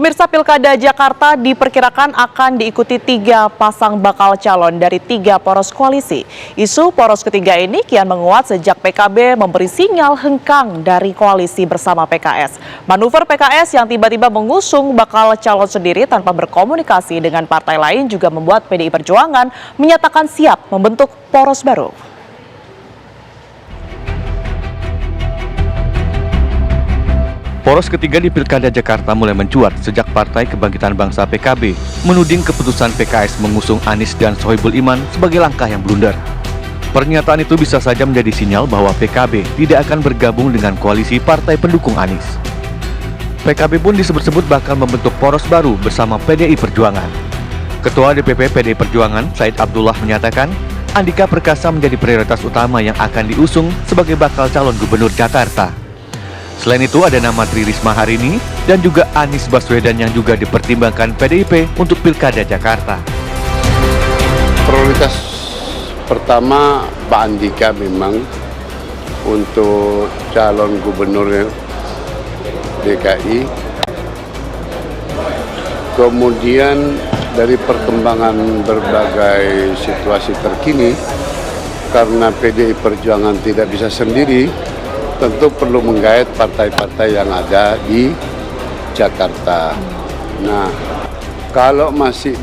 Pemirsa, Pilkada Jakarta diperkirakan akan diikuti 3 pasang bakal calon dari 3 poros koalisi. Isu poros ketiga ini kian menguat sejak PKB memberi sinyal hengkang dari koalisi bersama PKS. Manuver PKS yang tiba-tiba mengusung bakal calon sendiri tanpa berkomunikasi dengan partai lain juga membuat PDI Perjuangan menyatakan siap membentuk poros baru. Poros ketiga di Pilkada Jakarta mulai mencuat sejak Partai Kebangkitan Bangsa PKB menuding keputusan PKS mengusung Anies dan Sohibul Iman sebagai langkah yang blunder. Pernyataan itu bisa saja menjadi sinyal bahwa PKB tidak akan bergabung dengan koalisi partai pendukung Anies. PKB pun disebut-sebut bakal membentuk poros baru bersama PDI Perjuangan. Ketua DPP PDI Perjuangan, Said Abdullah, menyatakan Andika Perkasa menjadi prioritas utama yang akan diusung sebagai bakal calon gubernur Jakarta. Selain itu ada nama Tri Risma hari ini dan juga Anies Baswedan yang juga dipertimbangkan PDIP untuk Pilkada Jakarta. Prioritas pertama Pak Andika memang untuk calon gubernur DKI. Kemudian dari perkembangan berbagai situasi terkini, karena PDI Perjuangan tidak bisa sendiri, tentu perlu menggait partai-partai yang ada di Jakarta. Nah, kalau masih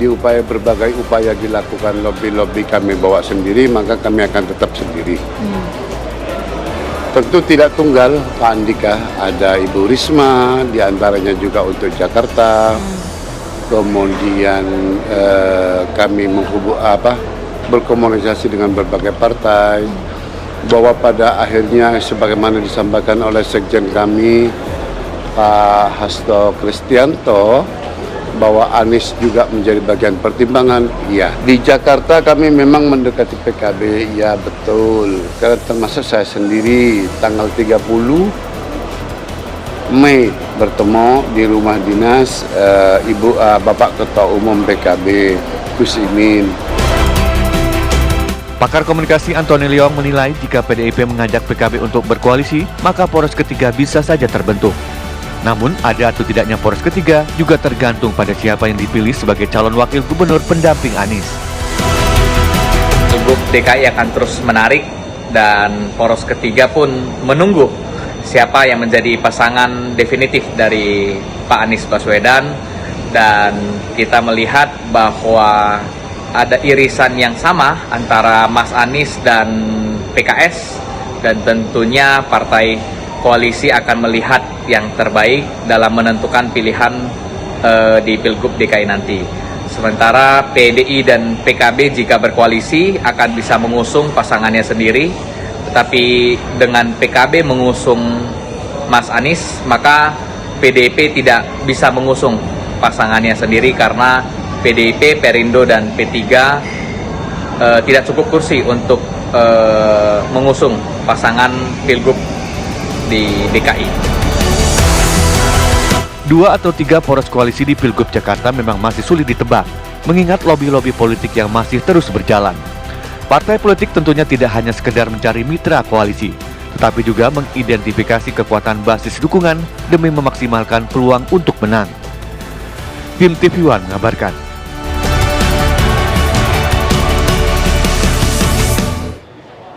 berbagai upaya dilakukan lobby-lobby kami bawa sendiri, maka kami akan tetap sendiri. Tentu tidak tunggal Pak Andika, ada Ibu Risma, diantaranya juga untuk Jakarta. Kemudian kami berkomunikasi dengan berbagai partai, bahwa pada akhirnya sebagaimana disampaikan oleh Sekjen kami Pak Hasto Kristianto bahwa Anies juga menjadi bagian pertimbangan. Ya, di Jakarta kami memang mendekati PKB, ya betul, karena termasuk saya sendiri tanggal 30 Mei bertemu di rumah dinas Bapak Ketua Umum PKB Gus Imin. Pakar komunikasi Antoni Leong menilai jika PDIP mengajak PKB untuk berkoalisi, maka poros ketiga bisa saja terbentuk. Namun, ada atau tidaknya poros ketiga juga tergantung pada siapa yang dipilih sebagai calon wakil gubernur pendamping Anies. Pilgub DKI akan terus menarik dan poros ketiga pun menunggu siapa yang menjadi pasangan definitif dari Pak Anies Baswedan, dan kita melihat bahwa ada irisan yang sama antara Mas Anies dan PKS, dan tentunya partai koalisi akan melihat yang terbaik dalam menentukan pilihan di Pilgub DKI nanti. Sementara PDI dan PKB jika berkoalisi akan bisa mengusung pasangannya sendiri, tetapi dengan PKB mengusung Mas Anies, maka PDIP tidak bisa mengusung pasangannya sendiri karena PDIP, Perindo, dan P3 tidak cukup kursi untuk mengusung pasangan Pilgub di DKI. 2 atau 3 poros koalisi di Pilgub Jakarta memang masih sulit ditebak, mengingat lobi-lobi politik yang masih terus berjalan. Partai politik tentunya tidak hanya sekedar mencari mitra koalisi, tetapi juga mengidentifikasi kekuatan basis dukungan demi memaksimalkan peluang untuk menang. Tim TV One mengabarkan.